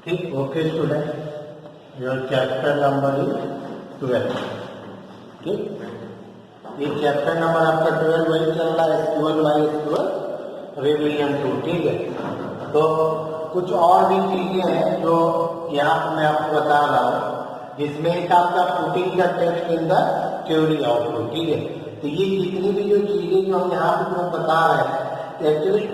ठीक, okay student, your chapter number is 12। ठीक, ये चैप्टर नंबर आपका 12 वही चल रहा है, SQL MySQL रिवीजन 2। ठीक है, तो कुछ और भी चीजें हैं जो यहाँ पर मैं आपको बता रहा हूँ, जिसमें एक आपका putting the text in the query output. ठीक है, तो ये जितनी भी जो चीजें जो हम यहाँ पे बता रहे हैं, एक्चुअली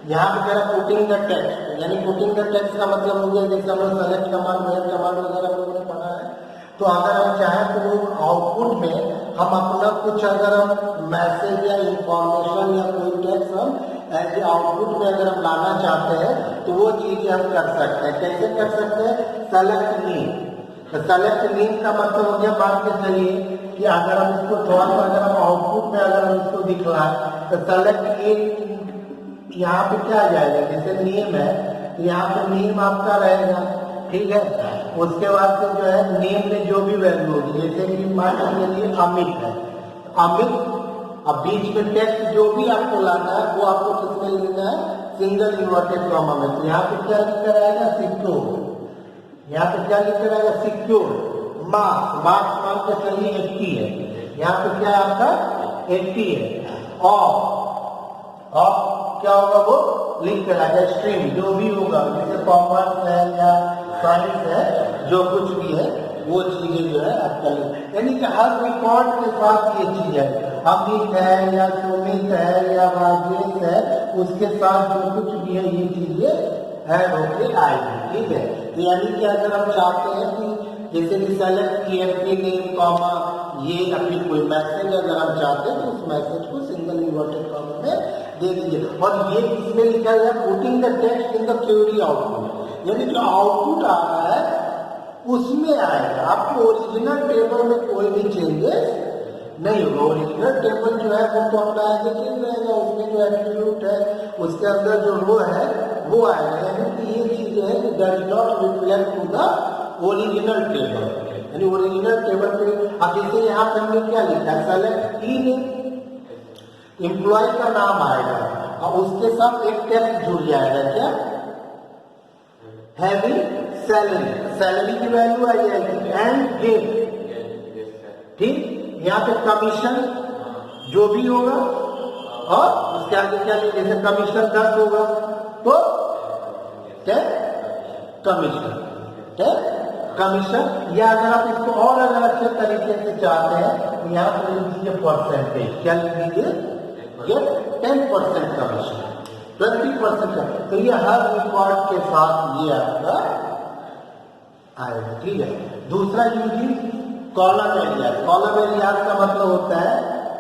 यहाँ पे कह रहा पुटिंग द टेक्स्ट, यानी पुटिंग द टेक्स्ट का मतलब हो गया जैसे हम लोग सेलेक्ट कमांड वेयर कमांड वगैरह हम लोगों ने पढ़ा है। तो अगर हम चाहें तो वो आउटपुट में हम अपना कुछ अगर हम मैसेज या इंफॉर्मेशन या कोई टेक्स्ट हम ऐसे आउटपुट में अगर हम लाना चाहते हैं तो वो चीजें हम कर सकते हैं। कैसे कर सकते हैं? Select name. तो सेलेक्ट नेम का मतलब हो गया, मान के चलिए कि अगर हम इसको थोड़ा सा अगर हम आउटपुट में अगर हम इसको दिखलाएं तो सेलेक्ट ए, यहाँ पे क्या आ जाएगा, जैसे नेम है यहाँ पे नेम आपका रहेगा। ठीक है, उसके बाद से जो है नेम में जो भी वैल्यू होगी, जैसे कि मान लीजिए अमित है, अमित, अब बीच में टेक्स्ट जो भी आपको लाना है वो आपको किसमें लेना है? सिंगल इन्वर्टेड कॉमा में। तो यहाँ पे क्या लिख कर आएगा? सिक्योर। यहाँ पे क्या लिख कर आएगा? सिक्योर। मार्क्स, मार्क्स मान के चलिए 80 है, यहाँ पे क्या है आपका 80 है। और क्या होगा? वो लिख कर आएगा स्ट्रीम, जो भी होगा, जैसे कॉमर्स है या साइंस है, जो कुछ भी है वो चीजें जो है आपका लिख, यानी कि हर रिकॉर्ड के साथ ये चीज है, अमित है या सुमित है या राजेश है, उसके साथ जो कुछ भी है ये चीजें ऐड होके आएगी। ठीक है, तो यानी कि अगर हम चाहते हैं कि जैसे कि सेलेक्ट EMP नेम कॉमा ये अपनी कोई मैसेज अगर हम चाहते हैं तो उस मैसेज को सिंगल इन्वर्टेड कॉमा में दे दीजिए। और ये किसमें लिखा गया? Putting the text in the query output, यानी जो आउटपुट आ रहा है उसमें आएगा। आपको ओरिजिनल टेबल में कोई भी चेंजेस नहीं होगा। ओरिजिनल टेबल जो है वो तो अपना आगे चेंज रहेगा, उसमें जो एट्रीब्यूट है उसके अंदर जो रो है वो आएगा, यानी कि ये चीज है कि does not reflect to the original table, यानी ओरिजिनल टेबल पे। अब जैसे यहाँ पे हमने क्या लिखा है? सेलेक्ट ई नेम, एम्प्लॉय का नाम आएगा और उसके साथ एक टेक्स्ट जुड़ जाएगा, क्या? हैविंग सैलरी, सैलरी की वैल्यू आ जाएगी, एंड डेट। ठीक, यहाँ पे कमीशन जो भी होगा और उसके आगे क्या लिखे? जैसे कमीशन 10 होगा तो कमीशन, कमीशन। या अगर आप इसको और अगर अच्छे तरीके से चाहते हैं तो यहाँ पर लिख दीजिए परसेंटेज, क्या लिख दीजिए? ये 10% कमीशन, 20% का। तो ये हर रिकॉर्ड के साथ ये आपका आएगा। ठीक है, दूसरा using column area. Column area का मतलब होता है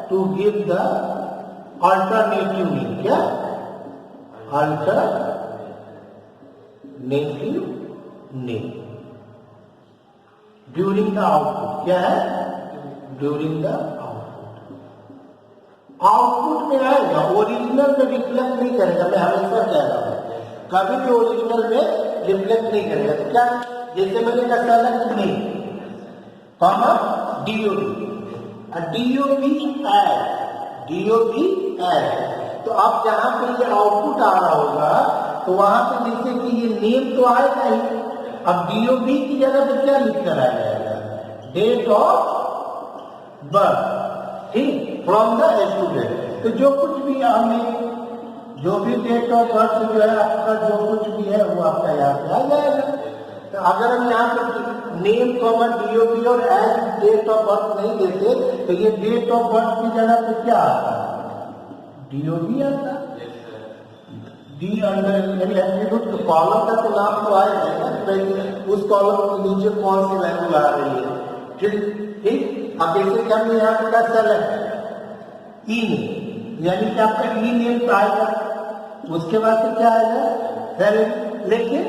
to give the alternative name, क्या? Alternative name during the output. क्या है? ड्यूरिंग द आउटपुट में आएगा, ओरिजिनल में रिफ्लेक्ट नहीं करेगा। मैं हमेशा कह रहा हूं कभी भी ओरिजिनल में रिफ्लेक्ट नहीं करेगा। तो क्या? जैसे मैंने कहा select name comma DOB, DOB add. तो अब जहां पे ये आउटपुट आ रहा होगा तो वहां पे जैसे कि ये नेम तो आएगा ही, अब DOB की जगह पे क्या लिख कर आ जाएगा? Date of birth. ठीक, फ्रॉम द स्टूडेंट। तो जो कुछ भी हमें, जो भी डेट ऑफ बर्थ जो है आपका, जो कुछ भी है वो आपका यहाँ पे आ जाएगा। तो अगर हम यहाँ पर नेम कॉमा DOB और एज डेट ऑफ बर्थ नहीं देते तो ये डेट ऑफ बर्थ की जगह पे क्या आता है? DOB आता है। डी अंडर यानी एट्रीब्यूट कॉलम का तो नाम तो आएगा ना, उस कॉलम के नीचे कौन सी वैल्यू आ रही है। ठीक, अब जैसे कि हमने यहाँ पे सेलेक्ट ई नेम, यानी कि आपका ई नेम आएगा, उसके बाद से क्या आएगा? सैलरी। लेकिन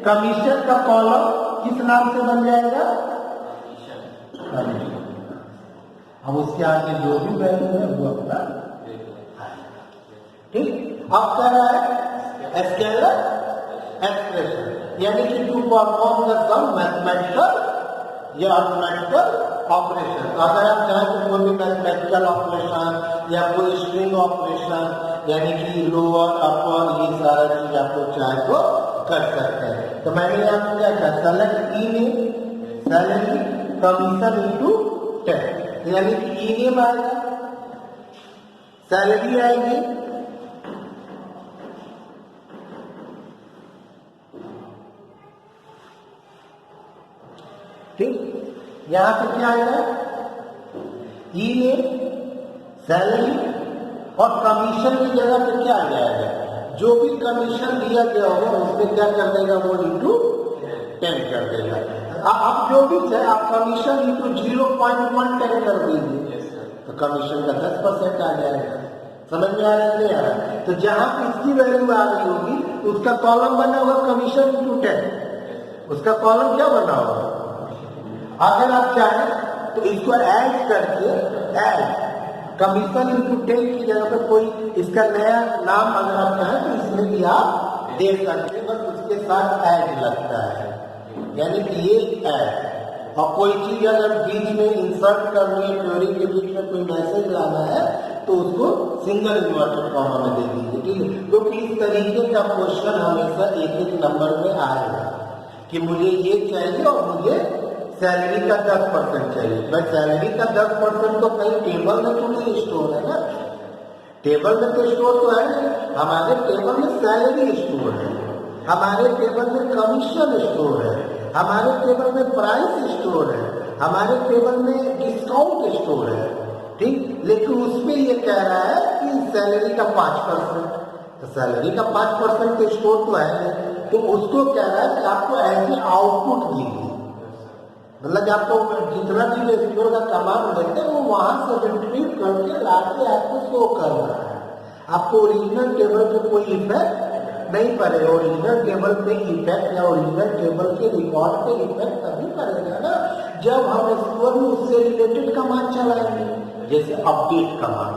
कमीशन का कॉलम किस नाम से बन जाएगा? कमीशन। अब उसके आगे जो भी वैल्यू है वो अपना। ठीक, अब क्या रहा है? स्केलर एक्सप्रेशन, यानी कि to perform the some mathematical या अर्थमेटिकल ऑपरेशन। अगर आप चाहें तो कोई भी मैथमेटिकल ऑपरेशन या कोई स्ट्रिंग ऑपरेशन, यानी कि लोअर अपर, ये सारा चीज आप लोग चाहे तो कर सकते हैं। तो मैंने यहाँ क्या कहा, सेलेक्ट ई नेम सैलरी कमीशन इंटू 10, यानी कि ई नेम आएगा, सैलरी आएगी, ठीक। यहां पे क्या आएगा, ई नेम सैलरी और कमीशन की जगह पे क्या आ जाएगा, जो भी कमीशन दिया गया होगा उसमें क्या कर देगा वो इंटू 10 कर देगा। आप जो भी चाहे आप कमीशन इंटू 0.110 कर दीजिए तो कमीशन का 10% आ जाएगा। समझ में आ रहा है नहीं आ रहा है? तो जहां पे इसकी वैल्यू आ रही होगी उसका कॉलम बना होगा कमीशन इंटू 10, उसका कॉलम क्या बना होगा। अगर आप चाहें तो इसको ऐड करके ऐड कमीशन इंटू 10 की जगह पे कोई इसका नया नाम अगर आप चाहें तो इसमें भी आप दे सकते हैं, बस उसके साथ ऐड लगता है, यानी कि ये ऐड। और कोई चीज अगर बीच में इंसर्ट करनी है, क्वेरी के बीच में कोई मैसेज लाना है तो उसको सिंगल इन्वर्टेड कॉमा में दे दीजिए, ठीक है। क्योंकि इस तरीके का क्वेश्चन हमेशा एक एक नंबर में आएगा कि मुझे ये चाहिए और मुझे सैलरी का 10% चाहिए। भाई सैलरी का 10% तो कहीं टेबल में तो नहीं स्टोर है ना, टेबल में तो स्टोर तो है नहीं, हमारे टेबल में सैलरी स्टोर है, हमारे टेबल में कमीशन स्टोर है, हमारे टेबल में प्राइस स्टोर है, हमारे टेबल में डिस्काउंट स्टोर है, ठीक। लेकिन उसमें ये कह रहा है कि सैलरी का 5%, तो सैलरी का 5% तो स्टोर तो है नहीं, तो उसको कह रहा है कि आपको ऐसे आउटपुट दीजिए, मतलब आपको जितना भी स्टोर का कमांड देते हैं वो वहां से रिट्रीव करके लाके आपको शो कर रहा है। आपको ओरिजिनल टेबल पे कोई इफेक्ट नहीं पड़ेगा, ओरिजिनल टेबल पे इफेक्ट या ओरिजिनल टेबल के रिकॉर्ड पे इफेक्ट तभी पड़ेगा ना जब हम स्टोर में उससे रिलेटेड कमांड चलाएंगे, जैसे अपडेट कमांड।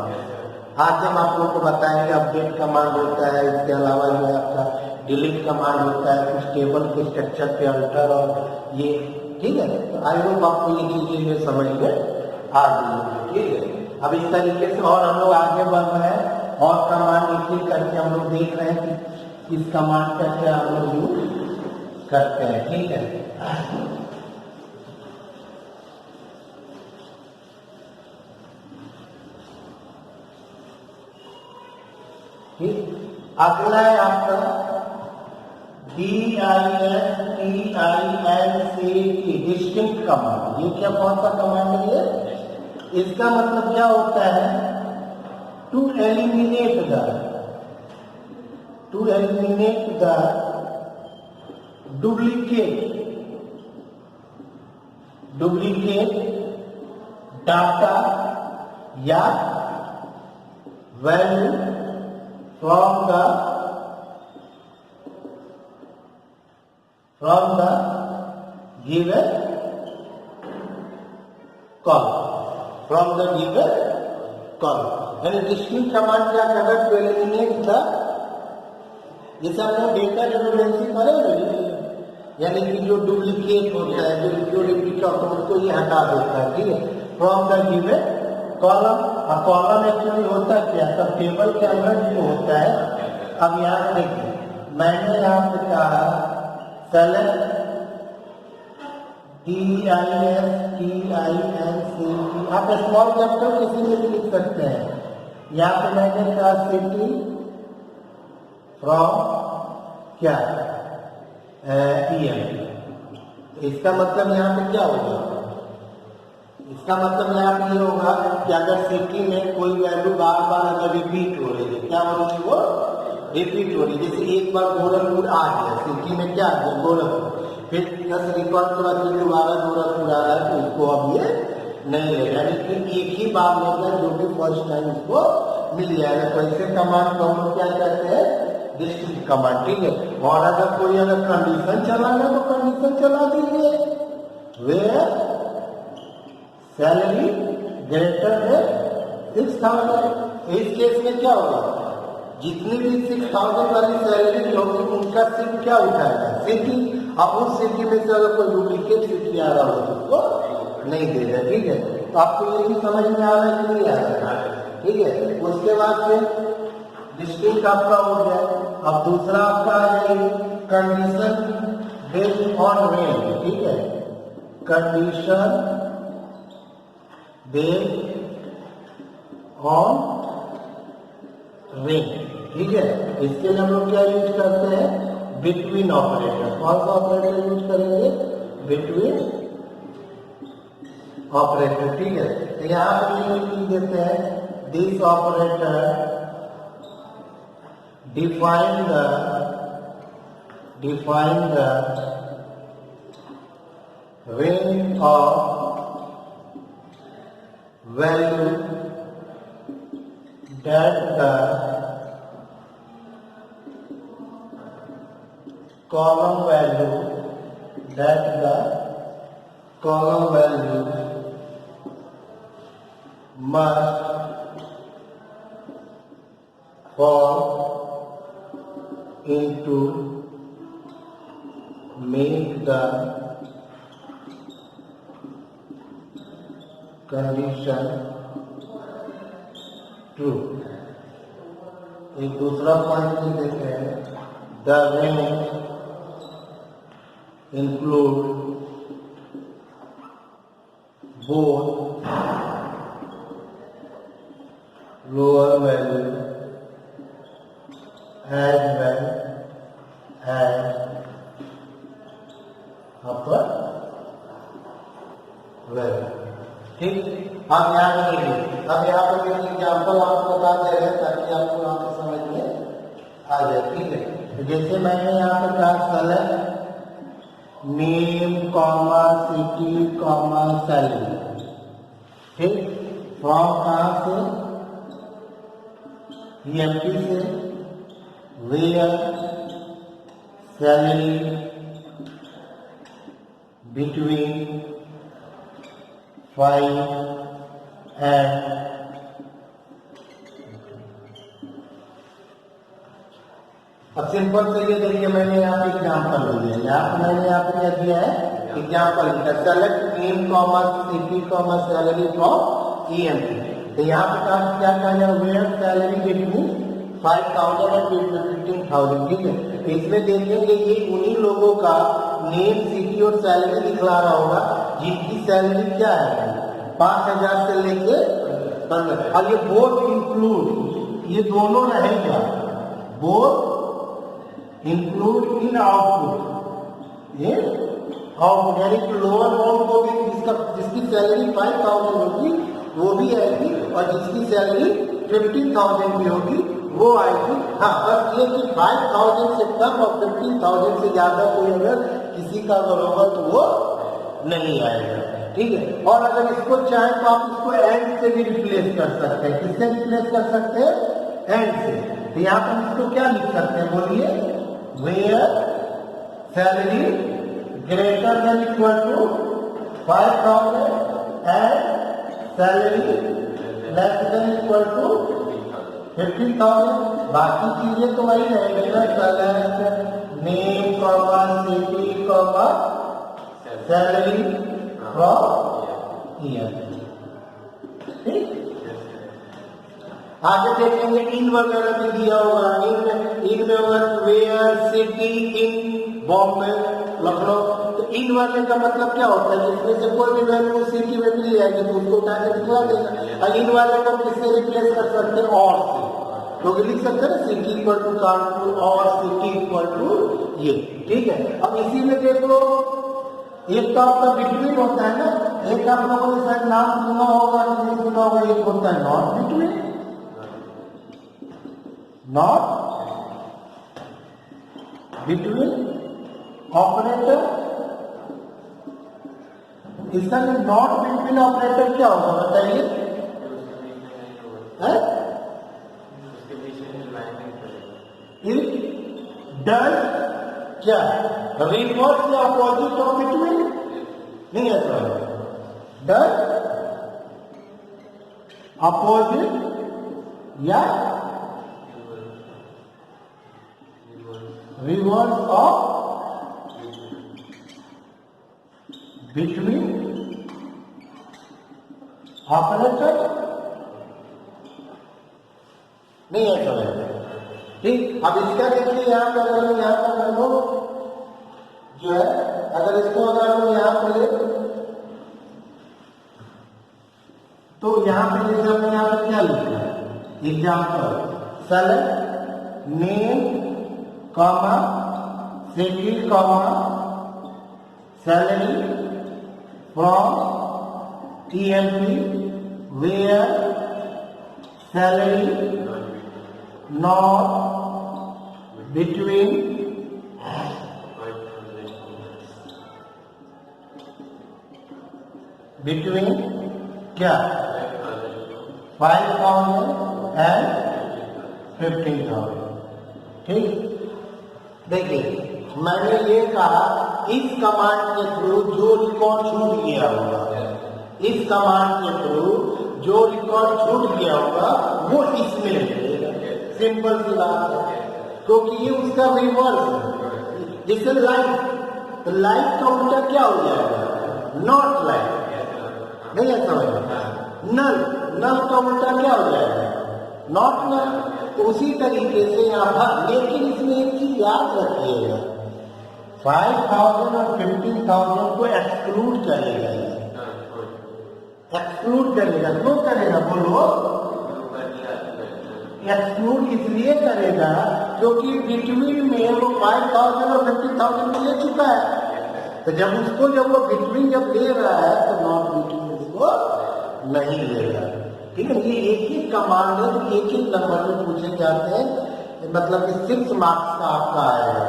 आज हम आप लोग को बताएंगे अपडेट कमांड होता है, इसके अलावा जो है आपका डिलीट कमांड होता है, कुछ टेबल के स्ट्रक्चर पे अल्टर और ये, ठीक है। तो आई होप आपको ये चीजें समझ में आ गई, ठीक है। अब इस तरीके से और हम लोग आगे बढ़ रहे हैं और कमांड एक एक करके हम लोग देख रहे हैं कि इस कमांड का क्या हम लोग यूज करते हैं, ठीक है। ठीक, अगला है आपका डिस्टिंक्ट कमांड। ये क्या कौन सा कमांड है, इसका मतलब क्या होता है, to eliminate the duplicate data या value from the given column, यानी डिस्टिंक्ट कमांड क्या कर रहा है, टू एलिमिनेट द, जैसे आपने डेटा रिडंडेंसी पढ़े, यानी कि जो डुप्लीकेट होता है, जो रिपीट होता है उसको ये हटा देता है, ठीक है। फ्रॉम द गिवन कॉलम, और कॉलम एक्चुअली होता क्या, सब टेबल के अंदर जो होता है। अब यहाँ देखिए मैंने यहाँ पे कहा सेलेक्ट TISTINCT, आप स्मॉल कैपिटल किसी में भी लिख सकते हैं। यहाँ पे मैंने कहा सिटी फ्रॉम क्या EM, इसका मतलब यहाँ पे क्या होगा, इसका मतलब यहाँ पे ये होगा कि अगर सिटी में कोई वैल्यू बार बार अगर रिपीट हो रही है, क्या हो रही है, वो रिपीट हो रही है। जैसे एक बार गोरखपुर आ गया, सिटी में क्या आ गया, गोरखपुर, फिर 10 रिकॉर्ड के बाद दोबारा गोरखपुर आ रहा है तो उसको अब ये नहीं लेगा, लेकिन एक ही बार लेगा जो कि फर्स्ट टाइम उसको मिल जाएगा। तो ऐसे कमांड को हम क्या कहते हैं, डिस्टिंक्ट कमांड, ठीक है। और अगर कोई अगर कंडीशन चलाना है तो कंडीशन चला दीजिए, वेयर सैलरी ग्रेटर है 6000। इस केस में क्या होगा, जितनी भी 6000 वाली सैलरी होगी उनका सिर्फ क्या उठाएगा, सिटी। अब उस सिटी में से अगर कोई डुप्लीकेट सिटी आ रहा हो तो उसको नहीं देगा, ठीक है। तो आपको ये भी समझ में आ रहा है कि नहीं आ रहा है, ठीक है। उसके बाद से डिस्टिंक्ट आपका हो गया। अब दूसरा आपका आ जाएगी कंडीशन बेस्ड ऑन रेंज, ठीक है, कंडीशन बेस्ड ऑन रेंज, ठीक है। इसके लिए हम लोग क्या यूज करते हैं, बिटवीन ऑपरेटर। कौन सा ऑपरेटर यूज करेंगे, बिटवीन ऑपरेटर, ठीक है। तो यहाँ पर लिख देते हैं, this operator define the range of value that the column value must fall into make the condition true। एक दूसरा पॉइंट भी देते हैं, the range include both lower value as well as upper value, ठीक। अब यहाँ पर देखिए, अब यहाँ पर कुछ एग्जाम्पल आपको बता दे रहे हैं ताकि आपको यहाँ पे समझ में आ जाए, ठीक है। तो जैसे मैंने यहाँ पर कहा select name comma city comma salary, ठीक। फ्रॉम कहाँ से, EMP से, वेयर सैलरी बिटवीन 5 and अब सिंपल से ये देखिए, मैंने यहाँ पे एग्जाम्पल दिया है, मैंने यहाँ पे क्या दिया है, example select name comma city comma salary from EMP। तो यहाँ पे क्या कहा जाए, वेयर सैलरी बिटवीन 5,000 और 15,000, ठीक है। तो इसमें देखेंगे ये उन्हीं लोगों का नेम सिटी और सैलरी दिखला रहा होगा जिनकी सैलरी क्या है 5,000 से लेके 15,000, और ये बोथ इंक्लूड, ये दोनों रहेगा, बोथ इंक्लूड इन आउटपुट, ये आउटपुट यानी कि लोअर बाउंड को भी जिसकी सैलरी 5,000 होगी वो भी आएगी, और जिसकी सैलरी 15,000 भी होगी वो आएगी। हाँ, बस ये कि 5,000 से कम और 15,000 से ज्यादा कोई अगर किसी का अगर होगा तो वो नहीं आएगा, ठीक है। और अगर इसको चाहे तो आप इसको एंड से भी रिप्लेस कर सकते हैं। किससे रिप्लेस कर सकते हैं, एंड से। तो यहाँ पर इसको क्या लिख सकते हैं, बोलिए, where salary greater than equal to 5,000 and salary less than equal to 15,000। बाकी चीजें तो वही रहेगी ना, select name comma city comma salary from EMP, ठीक। आगे देखेंगे इन वगैरह भी दिया होगा, इन में where city in Bombay Lucknow. तो इन वाले का मतलब क्या होता है, जिसमें से कोई भी वैल्यू सिटी में मिल जाएगी तो उसको उठा के दिखला देगा। और इन वाले को किससे रिप्लेस कर सकते हैं, और से, तो लिख सकते हैं सिटी इक्वल टू कानपुर और सिटी इक्वल टू ये, ठीक है। अब इसी में देखो, एक तो आपका बिटवीन होता है ना, एक आप लोगों ने शायद नाम सुना होगा कि नहीं सुना होगा, एक होता है not between, not between operator. इसका नॉट बिटवीन ऑपरेटर क्या होगा बताइए, इट डज क्या, रिवर्स या अपोजिट ऑफ बिटवीन, नहीं है सर, डज अपोजिट या रिवर्स ऑफ बिटवीन ऑपरेटर, नहीं है सर, ठीक। अब इसका देखिए यहाँ पर, यहाँ पर यहाँ पे जैसे हमने यहाँ पे क्या लिखा है, example select name comma city comma salary from TMP where salary not between क्या 5,000 and 15,000। ठीक, देखिए मैंने ये कहा इस कमांड के थ्रू जो रिकॉर्ड छूट गया होगा, इस कमांड के थ्रू जो रिकॉर्ड छूट गया होगा वो इसमें मिलेगा। सिंपल सी बात है, क्योंकि ये उसका रिवर्स है। जैसे लाइट, तो लाइट का उल्टा क्या हो जाएगा, नॉट लाइट, नहीं है समझ। नल, नल का उल्टा क्या हो जाएगा, नॉट नल। उसी तरीके से यहाँ पर, लेकिन इसमें एक चीज याद रखिएगा, 5,000 और 15,000 को एक्सक्लूड करेगा, एक्सक्लूड करेगा। क्यों करेगा बोलो, एक्सक्लूड इसलिए करेगा क्योंकि बिटवीन में वो 5,000 और 50,000 को ले चुका है। तो जब उसको, जब वो बिटवीन जब ले रहा है तो नॉट बिटवीन उसको नहीं लेगा। ठीक है, ये एक ही कमांड है, तो एक ही नंबर में पूछे जाते हैं। मतलब कि 6 मार्क्स का आपका आएगा,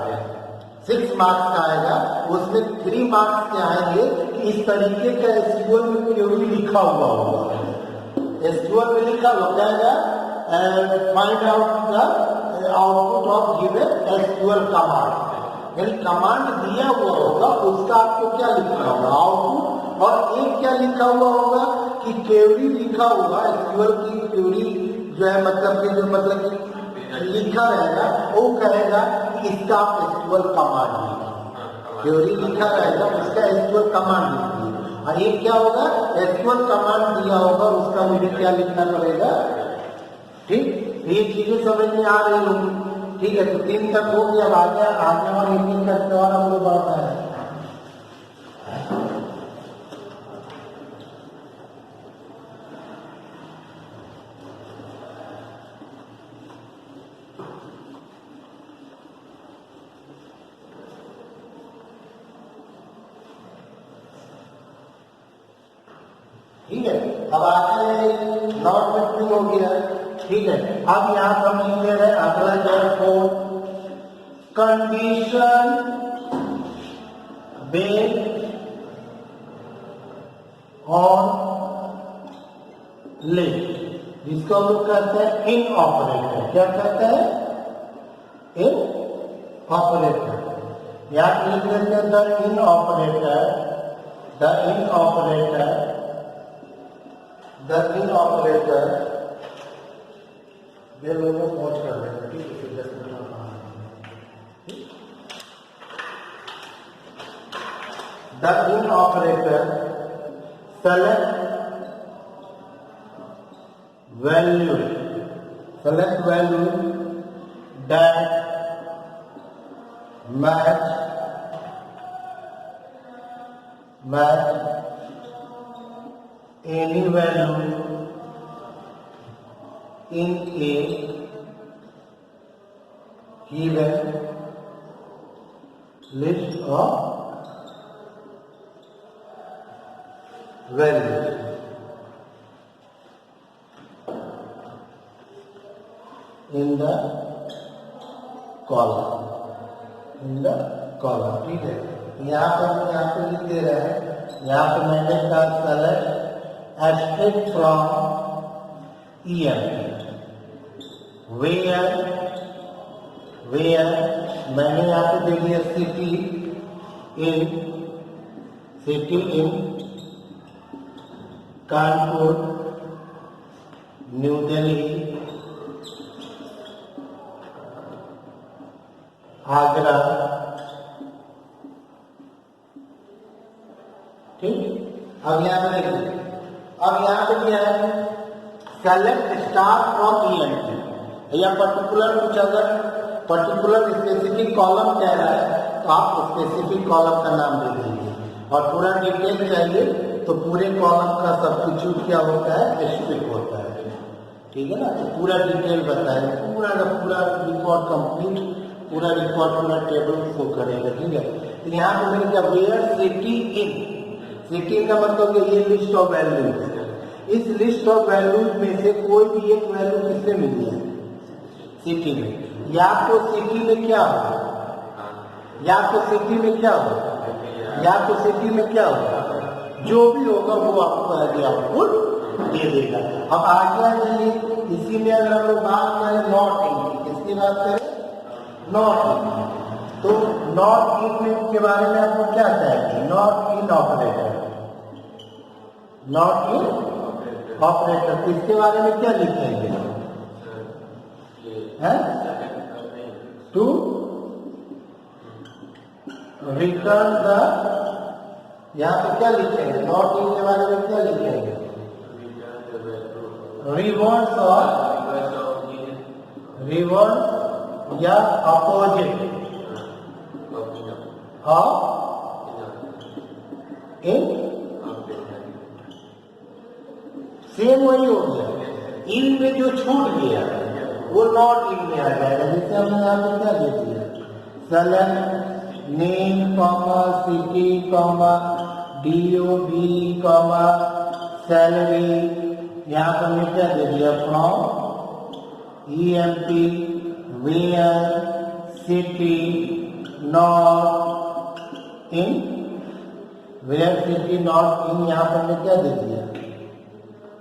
6 मार्क्स का आएगा। उसमें 3 मार्क्स के आएंगे कि इस तरीके का एसक्यूएल में क्वेरी लिखा हुआ होगा। एसक्यूएल में लिखा हुआ जाएगा, find out the output of given SQL command, यानी कमांड दिया हुआ होगा उसका आपको क्या लिखना होगा, आउटपुट। और एक क्या लिखा हुआ होगा कि क्वेरी लिखा हुआ, एसक्यूएल की क्वेरी जो है, मतलब कि जो मतलब कि लिखा रहेगा, वो कहेगा कि इसका आप एसक्यूएल कमांड लिखिए। क्वेरी लिखा रहेगा, उसका एसक्यूएल कमांड लिखिए। और ये क्या होगा, एसक्यूएल कमांड दिया होगा, उसका मुझे क्या लिखना पड़ेगा। ठीक, ये चीजें समझ में आ रही होंगी। ठीक है, तो 3 तक हो गया। आगे आगे और एक करते और हम लोग बढ़ता है। ठीक है, अब आगे नॉट बिटवीन हो गया। ठीक है, अब यहाँ पर हम लिख ले रहे हैं अगला जो कंडीशन बेस्ड ऑन लिस्ट, जिसको हम लोग कहते हैं इन ऑपरेटर। क्या कहते हैं, इन ऑपरेटर। यहाँ लिख लेते हैं the in operator, the in operator, the in operator. ये लोगों को पहुंच कर लेंगे। ठीक है, 10 minute the in operator select value, select value that match any value in a given list of values. In the column, in the column। ठीक है, यहाँ पे लिख दे रहे हैं, यहाँ पे मैंने कहा select abstract from EMP, where मैंने यहाँ पे दे दिया city in Kanpur, new Delhi, Agra. ठीक, अब यहाँ पे देखिए, अब यहाँ पे क्या है, सेलेक्ट स्टार फ्रॉम EMP, या पर्टिकुलर कुछ अगर पर्टिकुलर स्पेसिफिक कॉलम कह रहा है तो आप स्पेसिफिक कॉलम का नाम दे देंगे। और पूरा डिटेल चाहिए तो पूरे कॉलम का सब्स्टिट्यूट क्या होता है, स्ट्रिक होता है। ठीक है ना, तो पूरा डिटेल बताए, पूरा का पूरा रिकॉर्ड कंप्लीट, पूरा रिकॉर्ड पूरा टेबल शो करेगा। ठीक है, तो यहाँ पे मैंने क्या वेयर सिटी इन, सिटी का मतलब ये लिस्ट ऑफ वैल्यूज, इस लिस्ट ऑफ वैल्यूज में से कोई भी एक वैल्यू किससे मिली है, सिटी में। या तो सिटी में क्या हो, या तो सिटी में क्या हो, या तो सिटी में क्या हो, जो भी होगा वो आपको आगे आउटपुट दे देगा। अब आगे चलिए, इसी में अगर हम लोग बात करें नॉट इन, किसकी बात करें, नॉट इन, तो नॉट इन के बारे में आपको क्या चाहिए, not in operator, not in operator, इसके बारे में क्या लिखेंगे, टू रिटर्न द, यहाँ पे क्या लिखेंगे, नॉट इन के बारे में क्या लिखेंगे, रिवर्स और रिवर्स या अपोजिट इन, सेम वही हो गया, इन में जो छूट गया वो नॉट इन में आ जाएगा। जैसे हमने यहाँ पे क्या दे दिया, select name comma city comma DOB comma salary, यहाँ पर हमने क्या दे दिया, from EMP where city not in, where city not in, यहाँ पर हमने क्या दे दिया,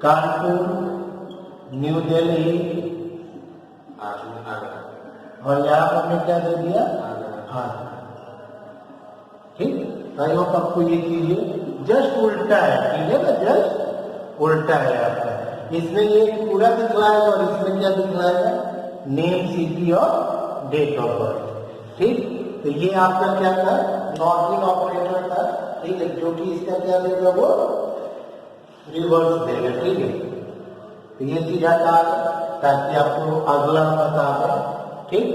कानपुर न्यू दिल्ली, और यहाँ पर हमने क्या दे दिया, हाँ ठीक। आई होप आपको ये चीजें जस्ट उल्टा है, ठीक है ना, जस्ट उल्टा है आपका, इसमें ये पूरा दिखलाएगा और इसमें क्या दिखलाएगा, नेम सिटी और डेट ऑफ बर्थ। ठीक, तो ये आपका क्या था, नॉट इन ऑपरेटर था। ठीक है, जो कि इसका क्या देगा, वो रिवर्स देगा। ठीक है, तो ये सीधा था ताकि आपको अगला बता दें। ठीक,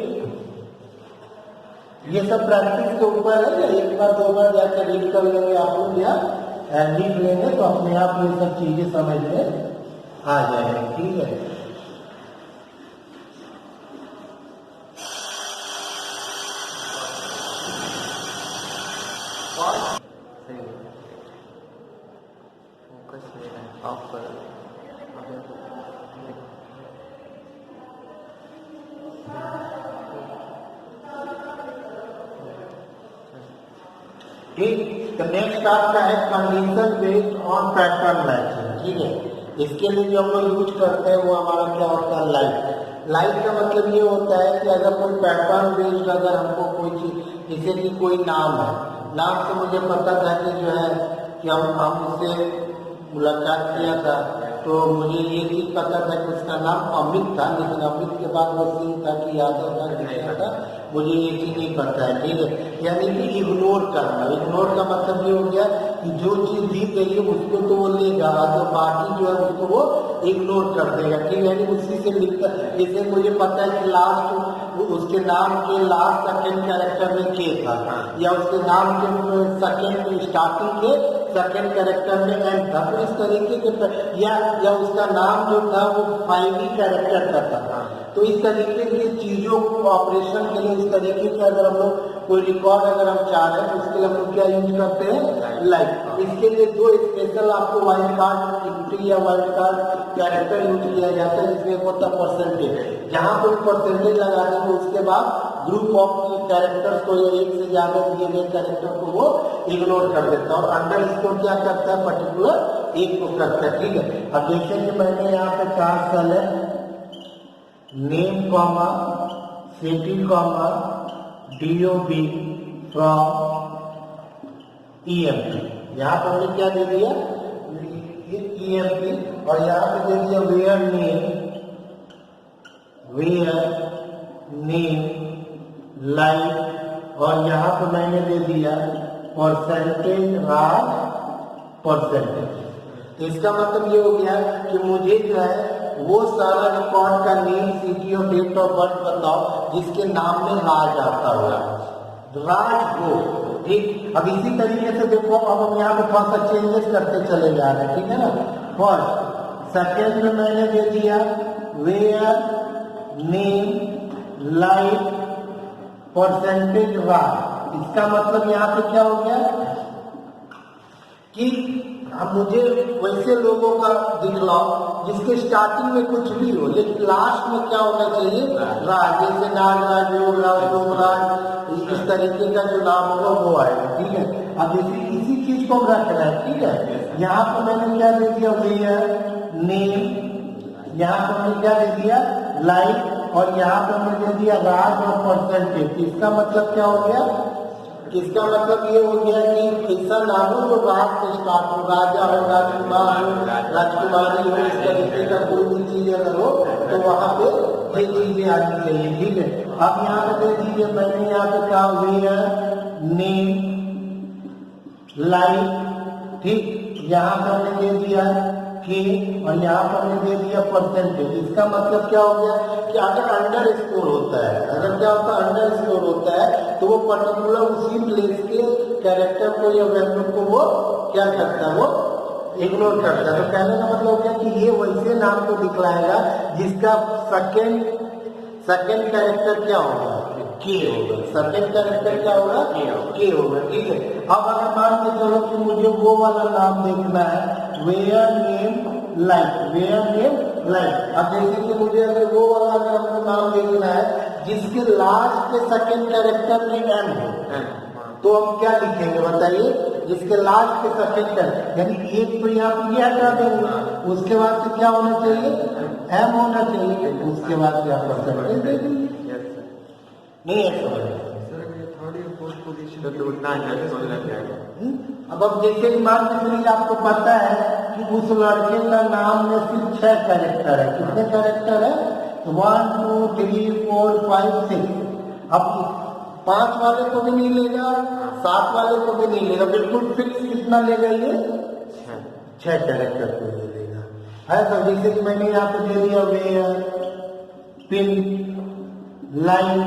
ये सब प्रैक्टिस के ऊपर है, एक बार दो बार जाकर रीड कर लेंगे आप लोग या लिख लेंगे तो अपने आप ये सब चीजें समझ में आ जाएंगे। ठीक है, ठीक, तो नेक्स्ट आपका है condition based on pattern matching. ठीक है, इसके लिए जो हम लोग यूज करते हैं वो हमारा क्या होता है, लाइट। लाइट का मतलब ये होता है कि अगर कोई पैटर्न बेस्ड अगर हमको कोई चीज, जैसे कि कोई नाम है, नाम से मुझे पता था कि जो है कि हम उससे मुलाकात किया था, तो मुझे ये चीज पता था कि उसका नाम अमित था, लेकिन अमित के बाद वो सिंह था कि यादव था कि क्या था, मुझे ये चीज नहीं पता है। ठीक है, यानी कि इग्नोर करना। इग्नोर का मतलब ये हो गया कि जो चीज दी गई है उसको तो वो लेगा, तो बाकी जो है उसको वो इग्नोर कर देगा। ठीक है, यानी उसी से मिलता, जैसे मुझे पता है कि लास्ट उसके नाम के लास्ट सेकेंड कैरेक्टर में के था, या उसके नाम के सेकेंड स्टार्टिंग के सेकेंड कैरेक्टर में एंड था, तो इस तरीके के, या उसका नाम जो था वो 5 ही कैरेक्टर का था। तो इस तरीके की चीजों को ऑपरेशन के लिए इस तरीके के अगर हम लोग कोई रिकॉर्ड अगर हम चाह रहे हैं तो उसके लिए हम लोग क्या यूज करते हैं, लाइक। इसके लिए दो स्पेशल आपको वाइल्ड कार्ड एंट्री या वाइल्ड कार्ड कैरेक्टर यूज किया जाता है, जिसमें होता है परसेंटेज। जहां कोई परसेंटेज लगा देंगे उसके बाद ग्रुप ऑफ कैरेक्टर्स को या एक से ज्यादा दिए गए कैरेक्टर को वो इग्नोर कर देता है और अंडर स्कोर क्या करता है, पर्टिकुलर एक को करता है। ठीक है, अब जैसे कि मैंने यहाँ पे 4 सेल है, name comma city comma DOB from EMP, यहाँ पर हमने क्या दे दिया, EMP, और यहाँ पे दे दिया वेयर नेम लाइक, और यहाँ पे मैंने दे दिया परसेंटेज राज परसेंटेज। तो इसका मतलब ये हो गया कि मुझे जो है वो सारा रिकॉर्ड का नेम सिटी और डेट ऑफ बर्थ बताओ जिसके नाम में राज आता हुआ, राज हो, ठीक। अब इसी तरीके से देखो, अब हम यहाँ पे थोड़ा सा चेंजेस करते चले जा रहे हैं, ठीक है ना। फर्स्ट सेकेंड में मैंने दे दिया वेयर नेम लाइक परसेंटेज वार। इसका मतलब यहाँ पे क्या हो गया कि अब मुझे वैसे लोगों का दिखलाओ जिसके स्टार्टिंग में कुछ भी हो लेकिन लास्ट में क्या होना चाहिए, राज। जैसे नागराज, योगराज, सोमराज, इस तरीके का जो नाम होगा वो आएगा, ठीक है। अब इसी चीज को रख रहा है, ठीक है। यहाँ पर मैंने क्या दे दिया, वेयर नेम, यहाँ पर मैंने क्या दे दिया, लाइक, और यहाँ पर मैंने दे दिया राज और परसेंटेज। इसका मतलब क्या हो गया, इसका मतलब ये हो गया कि ऐसा नाम हो जो राज से स्टार्ट हो, राजा हो, राजकुमार हो, राजकुमारी हो, इस तरीके का कोई भी चीज अगर हो तो वहां पे ये चीजें आनी चाहिए, ठीक है। अब यहाँ पे दे दीजिए, मैंने यहाँ पे कहा वेयर नेम लाइक, ठीक। यहाँ पर हमने दे दिया के और यहाँ पर हमने दे दिया परसेंटेज। इसका मतलब क्या हो गया कि अगर अंडर स्कोर होता है, अगर क्या होता है अंडर स्कोर होता है तो वो पर्टिकुलर उसी प्लेस के कैरेक्टर को या वैल्यू को वो क्या करता है, वो इग्नोर करता है। तो कहने का मतलब क्या कि ये वैसे नाम को दिखलाएगा जिसका सेकेंड कैरेक्टर क्या होगा, के होगा। सेकेंड कैरेक्टर क्या होगा, के होगा, ठीक है। अब अगर मान के चलो कि मुझे वो वाला नाम देखना है, where name like, where name like. अब जैसे कि मुझे अगर वो वाला अगर हमको नाम देखना है जिसके लास्ट के सेकेंड कैरेक्टर में एम हो, तो हम क्या लिखेंगे बताइए, जिसके लास्ट के सेकेंड कैरेक्टर, यानी एक तो यहाँ पर ये हटा देंगे, उसके बाद से क्या होना चाहिए, एम होना चाहिए, उसके बाद से आप परसेंटेज दे देंगे। नहीं है तो उतना अब जैसे कि मान के चलिए आपको पता है कि उस लड़के का नाम में सिर्फ 6 कैरेक्टर है। कितने कैरेक्टर है, 1 2 3 4 5 6। अब 5 वाले को भी नहीं लेगा, 7 वाले को भी नहीं लेगा, बिल्कुल फिक्स कितना लेगा, ये 6 कैरेक्टर को ले लेगा, है। तो जैसे कि मैंने यहाँ पे दे दिया वेयर पिन लाइन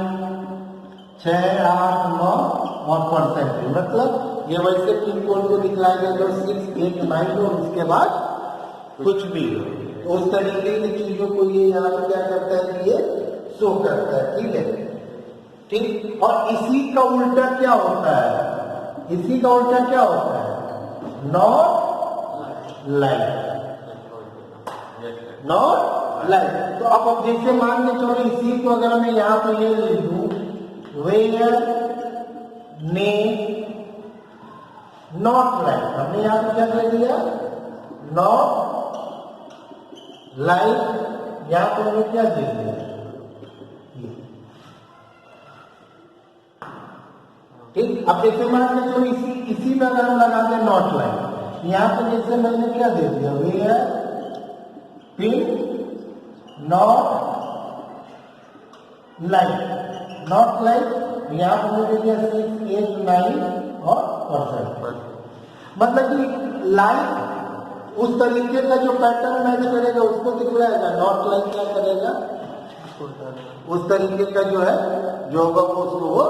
6 8 9 और परसेंटेज, मतलब ये वैसे पिन कोड को दिखलाएगा जो 6 8 9 और उसके बाद कुछ भी हो। तो उस तरीके की चीजों को ये यहाँ पे क्या करता है कि ये शो करता है, ठीक है, ठीक। और इसी का उल्टा क्या होता है, इसी का उल्टा क्या होता है, नॉट लाइक, नॉट लाइक। तो अब जैसे मान के चलो इसी को अगर मैं यहाँ पे ये लिख दूं, वेयर नेम नॉट लाइक, हमने यहाँ पे क्या दे दिया, नॉट लाइक, यहाँ पे हमने क्या दे दिया, ठीक। अब जैसे मान के चलो इसी में अगर हम लगा दें नॉट लाइक, यहाँ पे जैसे मैंने क्या दे दिया, where pin not like, not like, यहाँ पर मुझे दिया 6 8 9 और परसेंट। मतलब कि लाइक उस तरीके का जो पैटर्न मैच करेगा उसको दिखलाएगा, नॉट लाइक क्या करेगा, उस तरीके का जो है जो होगा उसको वो,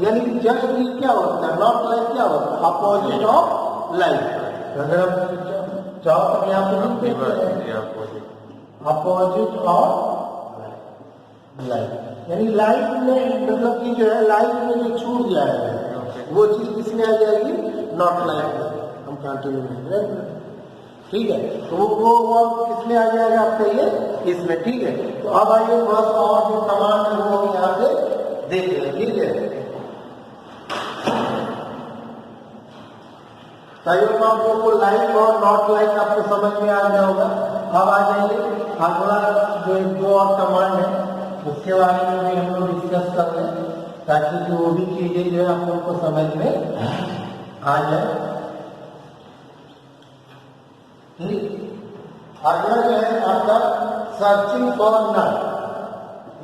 यानी जस्ट ये क्या होता है, नॉट लाइक क्या होता है, अपोजिट ऑफ लाइक। अगर हम चाहो तो यहाँ पे लिख देते हैं अपोजिट ऑफ लाइक, यानी लाइफ में मतलब कि जो है लाइफ में जो छूट जाएगा वो चीज किसमें आ जाएगी, नॉट लाइफ में। हम कंटिन्यू करेंगे, ठीक है। तो वो किसमें आ जाएगा आपका, ये इसमें, ठीक है। तो अब आइए बस और जो कमांड है वो हम यहाँ पे देख रहे हैं, ठीक है। सहयोग आप लोग को लाइक और नॉट लाइक आपको समझ में आ गया होगा। अब आ जाइए अगला जो एक दो और कमांड है उसके बारे में भी हम लोग डिस्कस कर रहे हैं ताकि वो भी चीजें जो है आप लोग को समझ में आ जाए। अगला जो है आपका सर्चिंग फॉर नल,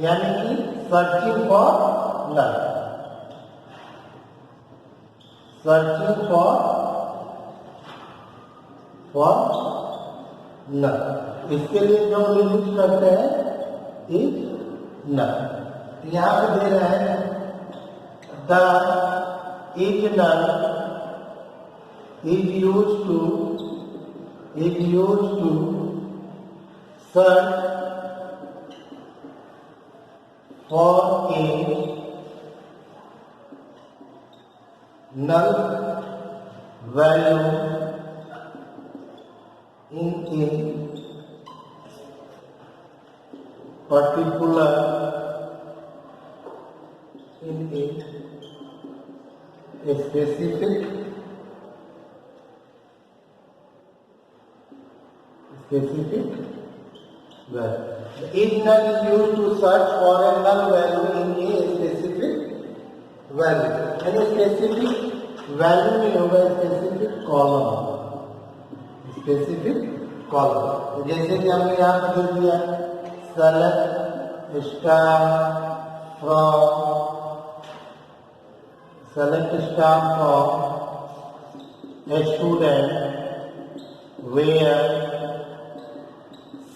यानी कि searching for null, searching for null. इसके लिए जो यूज करते हैं इज नल। यहाँ पे दे रहे हैं the is null is used to search for a null value in a particular a specific value. Is null is used to search for a null value in a specific value. And a specific value में होगा specific column. तो जैसे कि हमने यहाँ पर दे दिया select star from a student where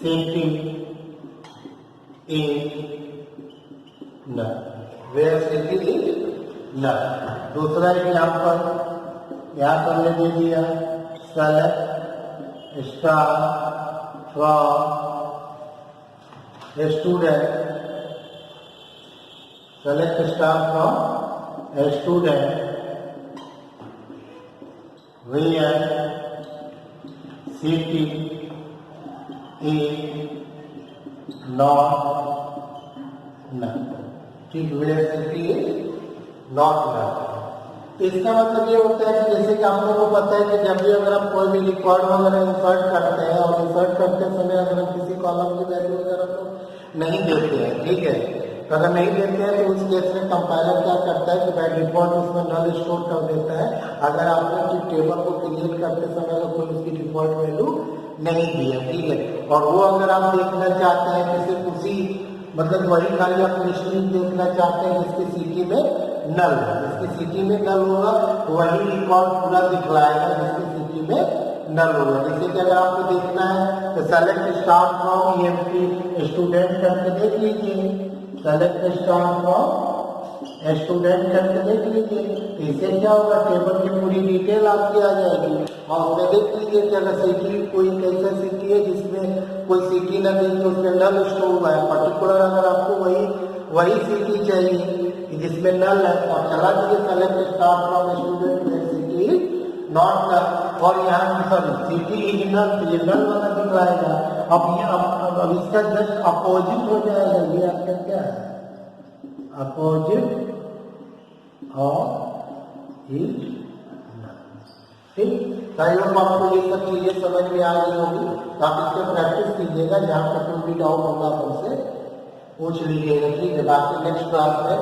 city is null. दूसरा एग्जाम्पल यहाँ पर हमने दे दिया select star from a student where city is not null. ठीक, where city is not null. इसका मतलब ये होता है कि जैसे कि आप लोगों को पता है कि जब भी अगर आप कोई भी रिकॉर्ड वगैरह इंसर्ट करते हैं और इंसर्ट करते समय अगर हम किसी कॉलम की वैल्यू वगैरह को नहीं देते हैं, ठीक है, तो अगर नहीं देते हैं तो उस केस में कंपाइलर क्या करता है कि बाय डिफॉल्ट उसमें नल स्टोर कर देता है अगर आपने उस टेबल को क्रिएट करते समय अगर कोई उसकी डिफॉल्ट वैल्यू नहीं दी है, ठीक है। और वो अगर आप देखना चाहते हैं कि सिर्फ उसी मतलब वही खाली आप लिस्टिंग देखना चाहते हैं जिसकी सिटी में नल है, जिसकी सिटी में नल होगा वही रिकॉर्ड पूरा दिखलाएगा जिसकी सिटी में नल होगा। जैसे कि अगर आपको देखना है तो select star from EMP student करके देख लीजिए, सेलेक्ट स्टार फ्रॉम स्टूडेंट करके देख लीजिए, इससे क्या होगा टेबल की पूरी डिटेल आपकी आ जाएगी और उसमें देख लीजिए कि अगर सिटी कोई कैसा सिटी है जिसमें कोई सिटी न दी तो उसमें नल स्टोर हुआ है पर्टिकुलर, अगर आपको वही सिटी चाहिए जिसमें नल है और चला दीजिए select star from student where city is not null और यहाँ सॉरी सिटी इज नल, तो ये नल वाला दिखाएगा। अब इसका जस्ट अपोजिट हो जाएगा, ये आपका क्या है अपोजिट और इज नल, ठीक। आई होप आपको ये सब चीजें समझ में आ गई होगी, तो आप इससे प्रैक्टिस कीजिएगा, जहाँ पर कोई भी डाउट होगा आप हमसे पूछ लीजिएगा, ठीक है। बाकी नेक्स्ट क्लास में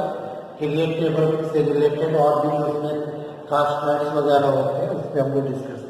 क्रिएट टेबल से रिलेटेड और भी उसमें कास्ट वगैरह होते हैं उस पर हम लोग डिस्कस